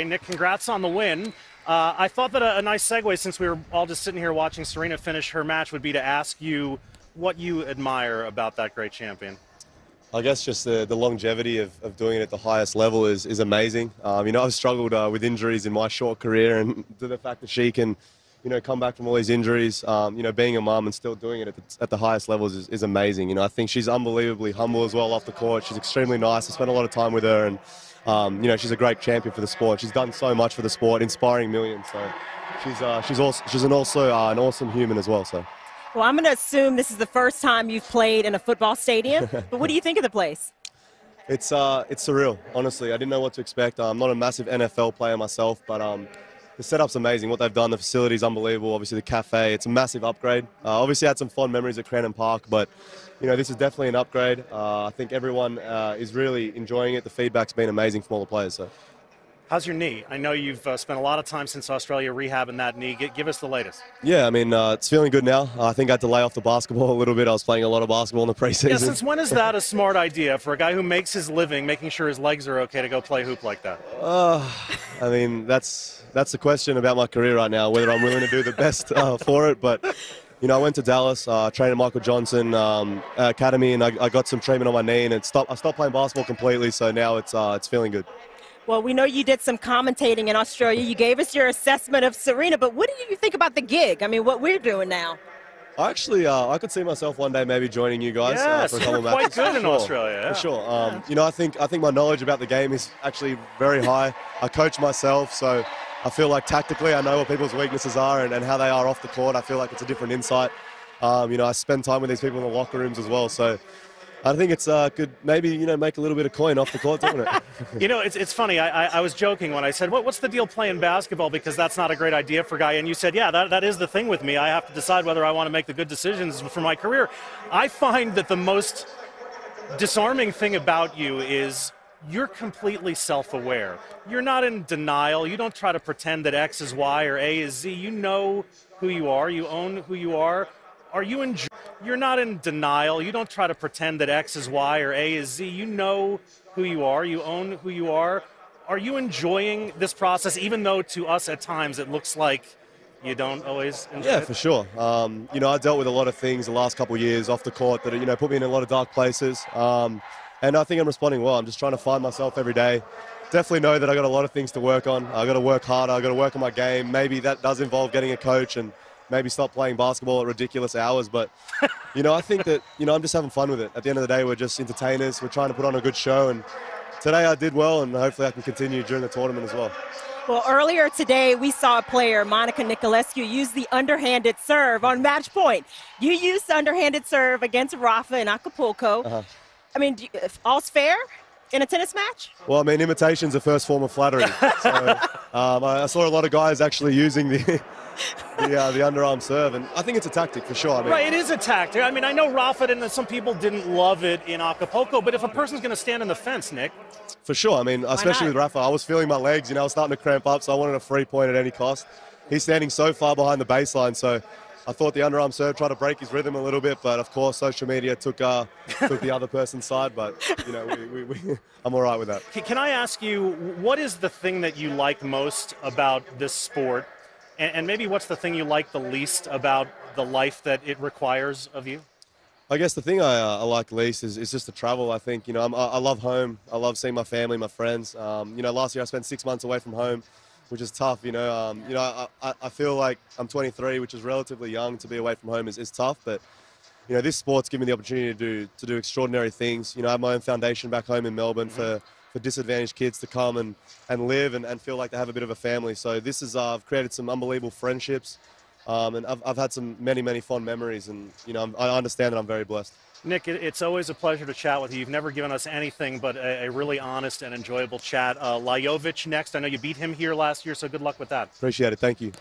Hey, Nick, congrats on the win. I thought that a nice segue, since we were all just sitting here watching Serena finish her match, would be to ask you what you admire about that great champion. I guess just the longevity of doing it at the highest level is amazing. I've struggled with injuries in my short career, and the fact that she can, come back from all these injuries, being a mum and still doing it at the highest levels is amazing. I think she's unbelievably humble as well off the court. She's extremely nice. I spent a lot of time with her, and she's a great champion for the sport. She's done so much for the sport, inspiring millions. So she's also an awesome human as well. So. Well, I'm going to assume this is the first time you've played in a football stadium, but what do you think of the place? It's surreal, honestly. I didn't know what to expect. I'm not a massive NFL player myself, but the setup's amazing. What they've done, the facility's unbelievable. Obviously, the cafe, it's a massive upgrade. Obviously, I had some fond memories at Cranon Park, but this is definitely an upgrade. I think everyone is really enjoying it. The feedback's been amazing from all the players. So. How's your knee? I know you've spent a lot of time since Australia rehabbing that knee. Give us the latest. Yeah, it's feeling good now. I think I had to lay off the basketball a little bit. I was playing a lot of basketball in the preseason. Yeah, since when is that a smart idea for a guy who makes his living making sure his legs are okay to go play hoop like that? That's the question about my career right now, whether I'm willing to do the best for it. But, I went to Dallas, trained at Michael Johnson Academy, and I got some treatment on my knee, and I stopped playing basketball completely, so now it's feeling good. Well, we know you did some commentating in Australia. You gave us your assessment of Serena, but what do you think about the gig? What we're doing now. I could see myself one day maybe joining you guys for a couple of quite matches. good in Australia. Yeah. For sure. I think my knowledge about the game is actually very high. I coach myself, so I feel like tactically I know what people's weaknesses are and how they are off the court. I feel like it's a different insight. I spend time with these people in the locker rooms as well, so I think it's could maybe make a little bit of coin off the court, doesn't it? It's funny. I was joking when I said, what's the deal playing basketball, because that's not a great idea for a guy. And you said, yeah, that is the thing with me. I have to decide whether I want to make the good decisions for my career. I find that the most disarming thing about you is you're completely self-aware. You're not in denial. You don't try to pretend that X is Y or A is Z. You know who you are. You own who you are. You're not in denial. You don't try to pretend that X is Y or A is Z. You know who you are. You own who you are. Are you enjoying this process, even though to us at times it looks like you don't always enjoy it? Yeah, for sure. I dealt with a lot of things the last couple of years off the court that, put me in a lot of dark places. And I think I'm responding well. I'm just trying to find myself every day. Definitely know that I got a lot of things to work on. I got to work harder. I got to work on my game. Maybe that does involve getting a coach and maybe stop playing basketball at ridiculous hours. But, I think that, I'm just having fun with it. At the end of the day, we're just entertainers. We're trying to put on a good show. And today I did well, and hopefully I can continue during the tournament as well. Well, earlier today, we saw a player, Monica Niculescu, use the underhanded serve on match point. You used the underhanded serve against Rafa in Acapulco. All's fair in a tennis match? Well, imitation's the first form of flattery. So I saw a lot of guys actually using the underarm serve, and I think it's a tactic for sure. Right, it is a tactic. I know Rafa and some people didn't love it in Acapulco, but if a person's going to stand in the fence, Nick. For sure. Especially with Rafa, I was feeling my legs. I was starting to cramp up, so I wanted a free point at any cost. He's standing so far behind the baseline, so I thought the underarm serve tried to break his rhythm a little bit, but of course social media took the other person's side. But I'm all right with that. Can I ask you, what is the thing that you like most about this sport, and maybe what's the thing you like the least about the life that it requires of you? I guess the thing I like least is just the travel. I think I love home. I love seeing my family, my friends. Last year I spent 6 months away from home, which is tough. I feel like I'm 23, which is relatively young. To be away from home is tough, but this sport's given me the opportunity to do extraordinary things. I have my own foundation back home in Melbourne for disadvantaged kids to come and live and feel like they have a bit of a family. So I've created some unbelievable friendships, and I've had some many fond memories, and I understand that I'm very blessed. Nick, it's always a pleasure to chat with you. You've never given us anything but a really honest and enjoyable chat. Lajovic next. I know you beat him here last year, so good luck with that. Appreciate it. Thank you.